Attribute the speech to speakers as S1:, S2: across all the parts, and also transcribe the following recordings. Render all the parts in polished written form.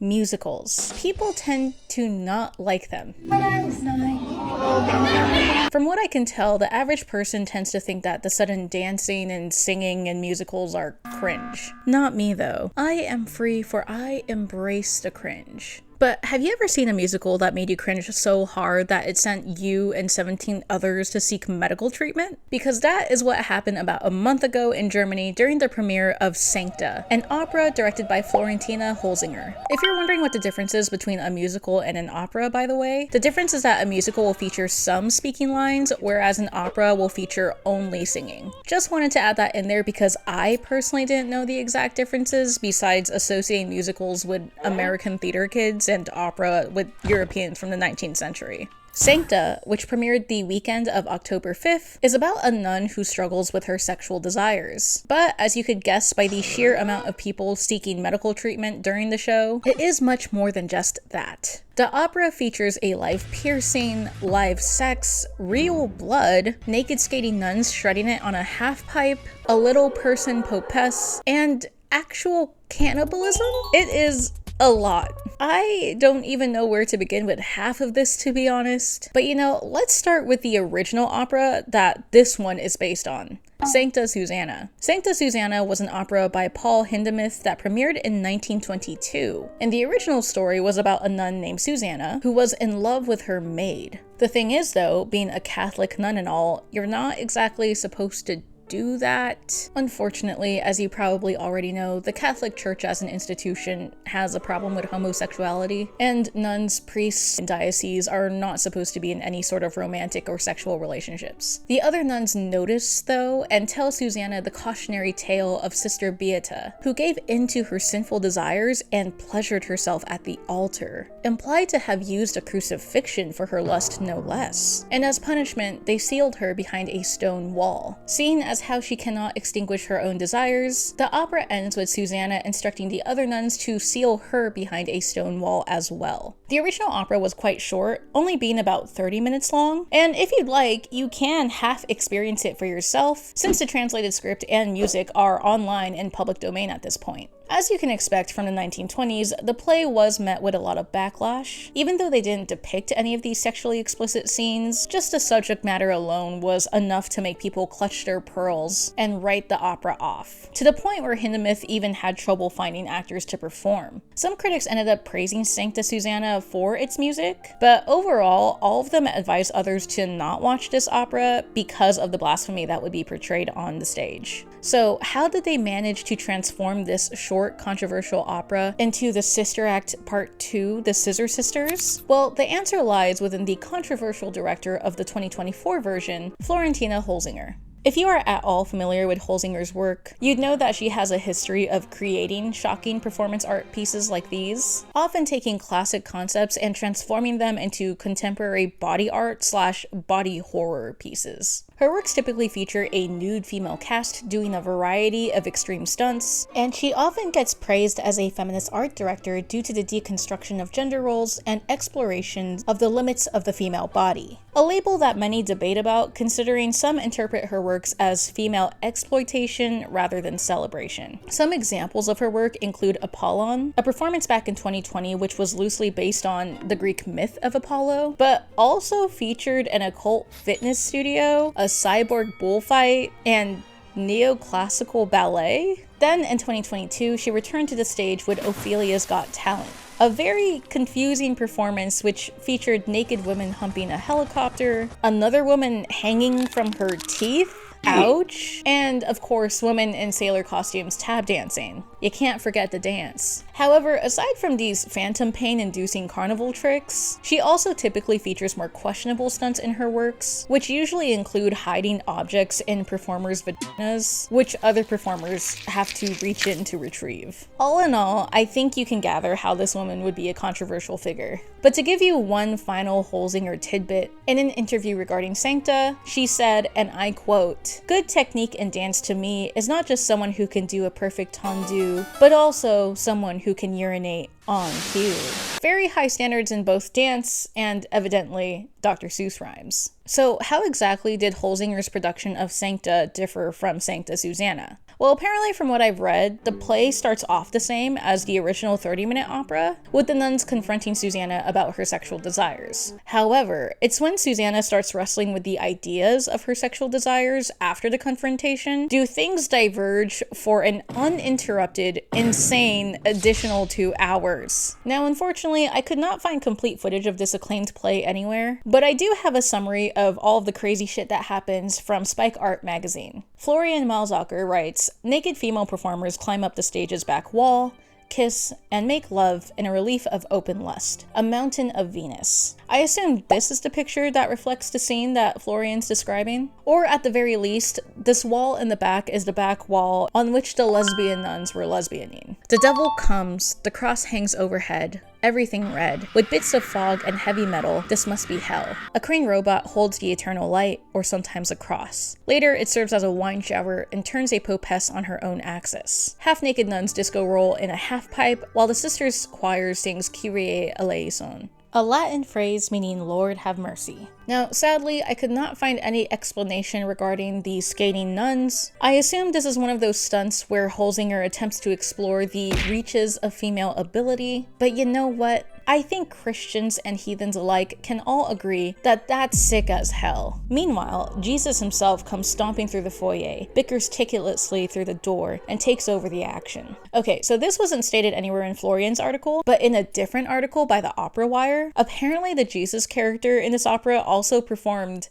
S1: musicals. People tend to not like them.
S2: When I was 9.
S1: From what I can tell, the average person tends to think that the sudden dancing and singing in musicals are cringe. Not me though. I am free, for I embrace the cringe. But have you ever seen a musical that made you cringe so hard that it sent you and 17 others to seek medical treatment? Because that is what happened about a month ago in Germany during the premiere of Sancta, an opera directed by Florentina Holzinger. If you're wondering what the difference is between a musical and an opera, by the way, the difference is that a musical will feature some speaking lines, whereas an opera will feature only singing. Just wanted to add that in there because I personally didn't know the exact differences, besides associating musicals with American theater kids and opera with Europeans from the 19th century. Sancta, which premiered the weekend of October 5th, is about a nun who struggles with her sexual desires. But as you could guess by the sheer amount of people seeking medical treatment during the show, it is much more than just that. The opera features a live-piercing, live sex, real blood, naked skating nuns shredding it on a half-pipe, a little person popess, and actual cannibalism? It is a lot. I don't even know where to begin with half of this, to be honest. But you know, let's start with the original opera that this one is based on. Sancta Susanna. Sancta Susanna was an opera by Paul Hindemith that premiered in 1922, and the original story was about a nun named Susanna who was in love with her maid. The thing is though, being a Catholic nun and all, you're not exactly supposed to do that. Unfortunately, as you probably already know, the Catholic Church as an institution has a problem with homosexuality, and nuns, priests, and dioceses are not supposed to be in any sort of romantic or sexual relationships. The other nuns notice, though, and tell Susanna the cautionary tale of Sister Beata, who gave in to her sinful desires and pleasured herself at the altar, implied to have used a crucifixion for her lust no less. And as punishment, they sealed her behind a stone wall. Seen as how she cannot extinguish her own desires, the opera ends with Susanna instructing the other nuns to seal her behind a stone wall as well. The original opera was quite short, only being about 30 minutes long, and if you'd like, you can half experience it for yourself, since the translated script and music are online in public domain at this point. As you can expect from the 1920s, the play was met with a lot of backlash. Even though they didn't depict any of these sexually explicit scenes, just the subject matter alone was enough to make people clutch their pearls and write the opera off, to the point where Hindemith even had trouble finding actors to perform. Some critics ended up praising Sancta Susanna for its music, but overall, all of them advised others to not watch this opera because of the blasphemy that would be portrayed on the stage. So how did they manage to transform this short, controversial opera into the sister act part 2, The Scissor Sisters? Well, the answer lies within the controversial director of the 2024 version, Florentina Holzinger. If you are at all familiar with Holzinger's work, you'd know that she has a history of creating shocking performance art pieces like these, often taking classic concepts and transforming them into contemporary body art / body horror pieces. Her works typically feature a nude female cast doing a variety of extreme stunts, and she often gets praised as a feminist art director due to the deconstruction of gender roles and exploration of the limits of the female body. A label that many debate about, considering some interpret her works as female exploitation rather than celebration. Some examples of her work include Apollon, a performance back in 2020 which was loosely based on the Greek myth of Apollo, but also featured an occult fitness studio, a cyborg bullfight, and neoclassical ballet. Then in 2022, she returned to the stage with Ophelia's Got Talent, a very confusing performance which featured naked women humping a helicopter, another woman hanging from her teeth, ouch, and of course women in sailor costumes tap dancing. You can't forget the dance. However, aside from these phantom pain-inducing carnival tricks, she also typically features more questionable stunts in her works, which usually include hiding objects in performers' vaginas, which other performers have to reach in to retrieve. All in all, I think you can gather how this woman would be a controversial figure. But to give you one final Holzinger tidbit, in an interview regarding Sancta, she said, and I quote, "Good technique in dance to me is not just someone who can do a perfect tendu, but also someone who can urinate on cue." Very high standards in both dance and, evidently, Dr. Seuss rhymes. So how exactly did Holzinger's production of Sancta differ from Sancta Susanna? Well, apparently from what I've read, the play starts off the same as the original 30-minute opera, with the nuns confronting Susanna about her sexual desires. However, it's when Susanna starts wrestling with the ideas of her sexual desires after the confrontation, do things diverge for an uninterrupted, insane additional 2 hours. Now, unfortunately, I could not find complete footage of this acclaimed play anywhere, but I do have a summary of all of the crazy shit that happens from Spike Art magazine. Florian Malzacher writes, naked female performers climb up the stage's back wall, kiss, and make love in a relief of open lust, a mountain of Venus. I assume this is the picture that reflects the scene that Florian's describing. Or at the very least, this wall in the back is the back wall on which the lesbian nuns were lesbianing. The devil comes, the cross hangs overhead, everything red. With bits of fog and heavy metal, this must be hell. A crane robot holds the eternal light, or sometimes a cross. Later, it serves as a wine shower and turns a popess on her own axis. Half-naked nuns disco roll in a half-pipe, while the sisters' choir sings Kyrie eleison, a Latin phrase meaning Lord have mercy. Now, sadly, I could not find any explanation regarding the skating nuns. I assume this is one of those stunts where Holzinger attempts to explore the reaches of female ability, but you know what? I think Christians and heathens alike can all agree that that's sick as hell. Meanwhile, Jesus himself comes stomping through the foyer, bickers ticketously through the door, and takes over the action. Okay, so this wasn't stated anywhere in Florian's article, but in a different article by the Opera Wire, apparently the Jesus character in this opera also performed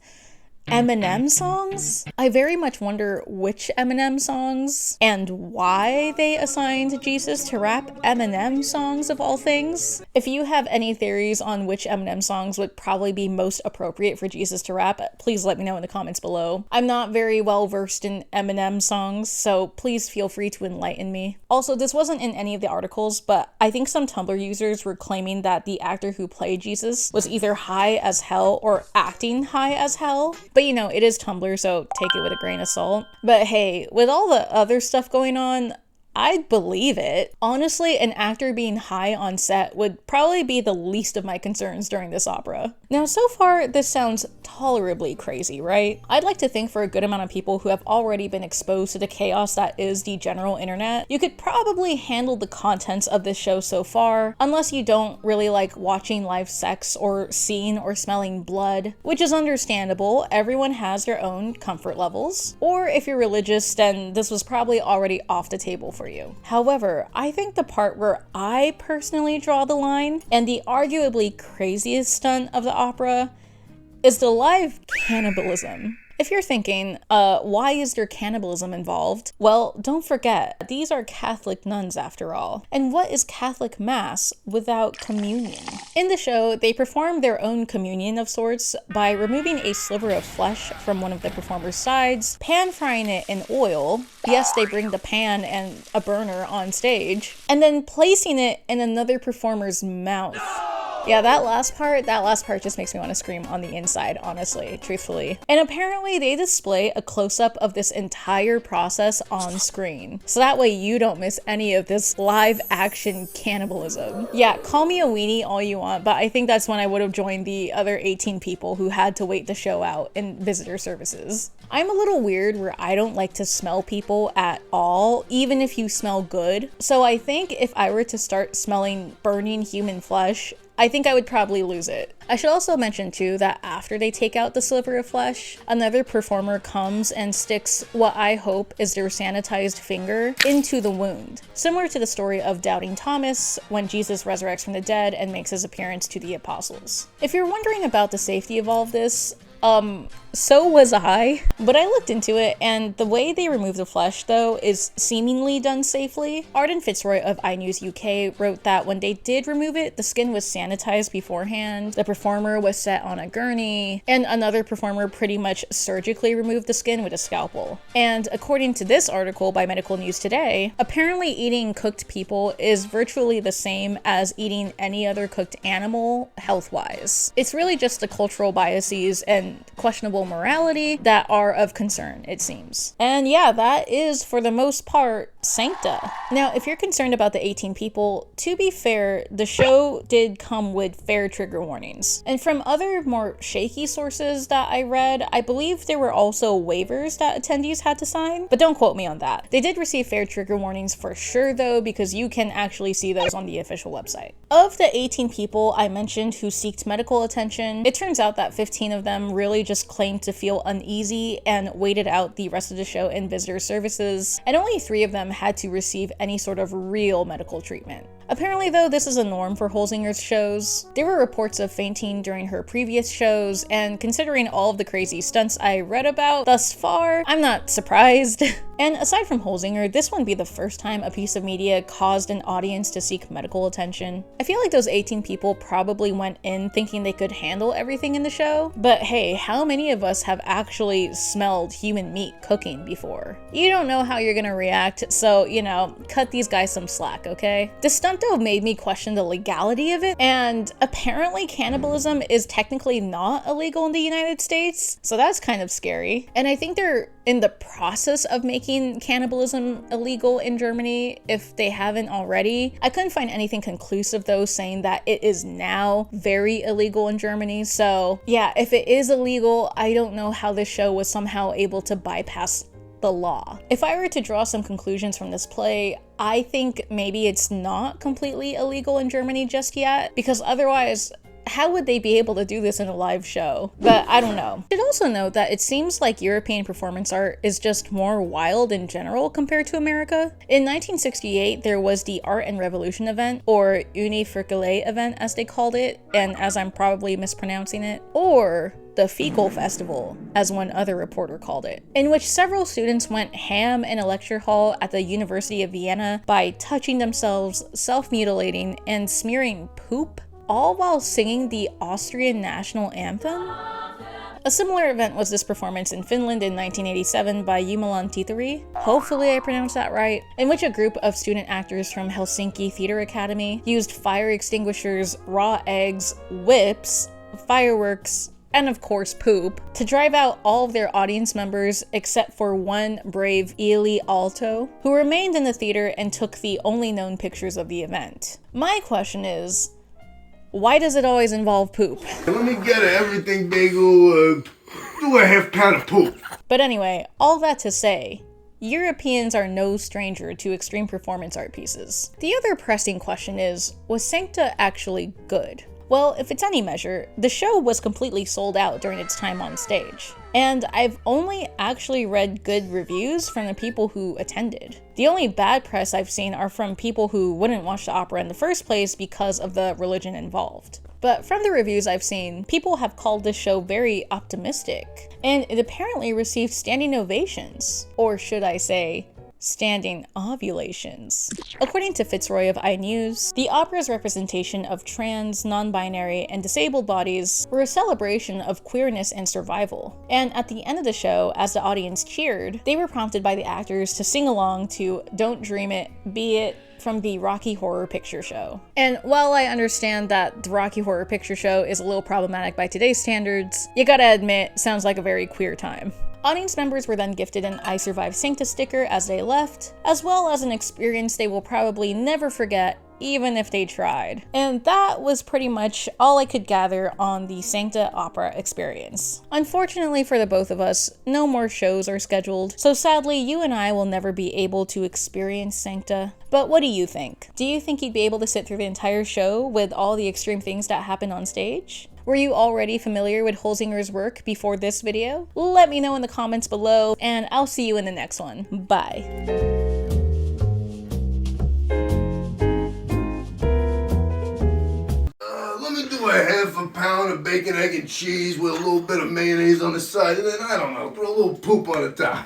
S1: Eminem songs? I very much wonder which Eminem songs and why they assigned Jesus to rap Eminem songs of all things. If you have any theories on which Eminem songs would probably be most appropriate for Jesus to rap, please let me know in the comments below. I'm not very well versed in Eminem songs, so please feel free to enlighten me. Also, this wasn't in any of the articles, but I think some Tumblr users were claiming that the actor who played Jesus was either high as hell or acting high as hell. But you know, it is Tumblr, so take it with a grain of salt. But hey, with all the other stuff going on, I'd believe it. Honestly, an actor being high on set would probably be the least of my concerns during this opera. Now, so far, this sounds tolerably crazy, right? I'd like to think for a good amount of people who have already been exposed to the chaos that is the general internet, you could probably handle the contents of this show so far, unless you don't really like watching live sex or seeing or smelling blood, which is understandable. Everyone has their own comfort levels. Or if you're religious, then this was probably already off the table for you. However, I think the part where I personally draw the line, and the arguably craziest stunt of the opera, is the live cannibalism. If you're thinking, why is there cannibalism involved? Well, don't forget, these are Catholic nuns after all. And what is Catholic Mass without communion? In the show, they perform their own communion of sorts by removing a sliver of flesh from one of the performer's sides, pan-frying it in oil. Yes, they bring the pan and a burner on stage, and then placing it in another performer's mouth. Yeah, that last part just makes me want to scream on the inside, honestly, truthfully. And apparently they display a close-up of this entire process on screen, so that way you don't miss any of this live action cannibalism. Yeah, call me a weenie all you want, but I think that's when I would have joined the other 18 people who had to wait the show out in visitor services. I'm a little weird where I don't like to smell people at all, even if you smell good. So I think if I were to start smelling burning human flesh, I think I would probably lose it. I should also mention too that after they take out the sliver of flesh, another performer comes and sticks what I hope is their sanitized finger into the wound. Similar to the story of Doubting Thomas when Jesus resurrects from the dead and makes his appearance to the apostles. If you're wondering about the safety of all of this, so was I, but I looked into it, and the way they remove the flesh, though, is seemingly done safely. Arden Fitzroy of iNews UK wrote that when they did remove it, the skin was sanitized beforehand, the performer was set on a gurney, and another performer pretty much surgically removed the skin with a scalpel. And according to this article by Medical News Today, apparently eating cooked people is virtually the same as eating any other cooked animal health-wise. It's really just the cultural biases and questionable morality that are of concern, it seems. And yeah, that is, for the most part, Sancta. Now, if you're concerned about the 18 people, to be fair, the show did come with fair trigger warnings. And from other more shaky sources that I read, I believe there were also waivers that attendees had to sign, but don't quote me on that. They did receive fair trigger warnings for sure though, because you can actually see those on the official website. Of the 18 people I mentioned who sought medical attention, it turns out that 15 of them really just claimed to feel uneasy and waited out the rest of the show in visitor services, and only 3 of them had to receive any sort of real medical treatment. Apparently though, this is a norm for Holzinger's shows. There were reports of fainting during her previous shows, and considering all of the crazy stunts I read about thus far, I'm not surprised. And aside from Holzinger, this wouldn't be the first time a piece of media caused an audience to seek medical attention. I feel like those 18 people probably went in thinking they could handle everything in the show, but hey, how many of us have actually smelled human meat cooking before? You don't know how you're gonna react, so, you know, cut these guys some slack, okay? The stunt though made me question the legality of it, and apparently cannibalism is technically not illegal in the United States, so that's kind of scary. And I think they're in the process of making cannibalism illegal in Germany, if they haven't already. I couldn't find anything conclusive though saying that it is now very illegal in Germany, so yeah, if it is illegal, I don't know how this show was somehow able to bypass the law. If I were to draw some conclusions from this play, I think maybe it's not completely illegal in Germany just yet, because otherwise, how would they be able to do this in a live show? But I don't know. I should also note that it seems like European performance art is just more wild in general compared to America. In 1968, there was the Art and Revolution event, or Uni-Frikale event as they called it, and as I'm probably mispronouncing it, or the Fecal Festival, as one other reporter called it, in which several students went ham in a lecture hall at the University of Vienna by touching themselves, self-mutilating, and smearing poop, all while singing the Austrian national anthem. A similar event was this performance in Finland in 1987 by Jumalan Titari, hopefully I pronounced that right, in which a group of student actors from Helsinki Theatre Academy used fire extinguishers, raw eggs, whips, fireworks, and of course poop, to drive out all of their audience members except for one brave Eli Alto, who remained in the theater and took the only known pictures of the event. My question is, why does it always involve poop?
S2: Let me get everything bagel, do a half pound of poop.
S1: But anyway, all that to say, Europeans are no stranger to extreme performance art pieces. The other pressing question is, was Sancta actually good? Well, if it's any measure, the show was completely sold out during its time on stage. And I've only actually read good reviews from the people who attended. The only bad press I've seen are from people who wouldn't watch the opera in the first place because of the religion involved. But from the reviews I've seen, people have called this show very optimistic, and it apparently received standing ovations. Or should I say, standing ovulations. According to Fitzroy of iNews, the opera's representation of trans, non-binary, and disabled bodies were a celebration of queerness and survival. And at the end of the show, as the audience cheered, they were prompted by the actors to sing along to Don't Dream It, Be It, from the Rocky Horror Picture Show. And while I understand that the Rocky Horror Picture Show is a little problematic by today's standards, you gotta admit, sounds like a very queer time. Audience members were then gifted an I Survived Sancta sticker as they left, as well as an experience they will probably never forget, even if they tried. And that was pretty much all I could gather on the Sancta opera experience. Unfortunately for the both of us, no more shows are scheduled, so sadly you and I will never be able to experience Sancta. But what do you think? Do you think you'd be able to sit through the entire show with all the extreme things that happened on stage? Were you already familiar with Holzinger's work before this video? Let me know in the comments below, and I'll see you in the next one. Bye.
S2: Let me do a half a pound of bacon, egg, and cheese with a little bit of mayonnaise on the side, and then, I don't know, throw a little poop on the top.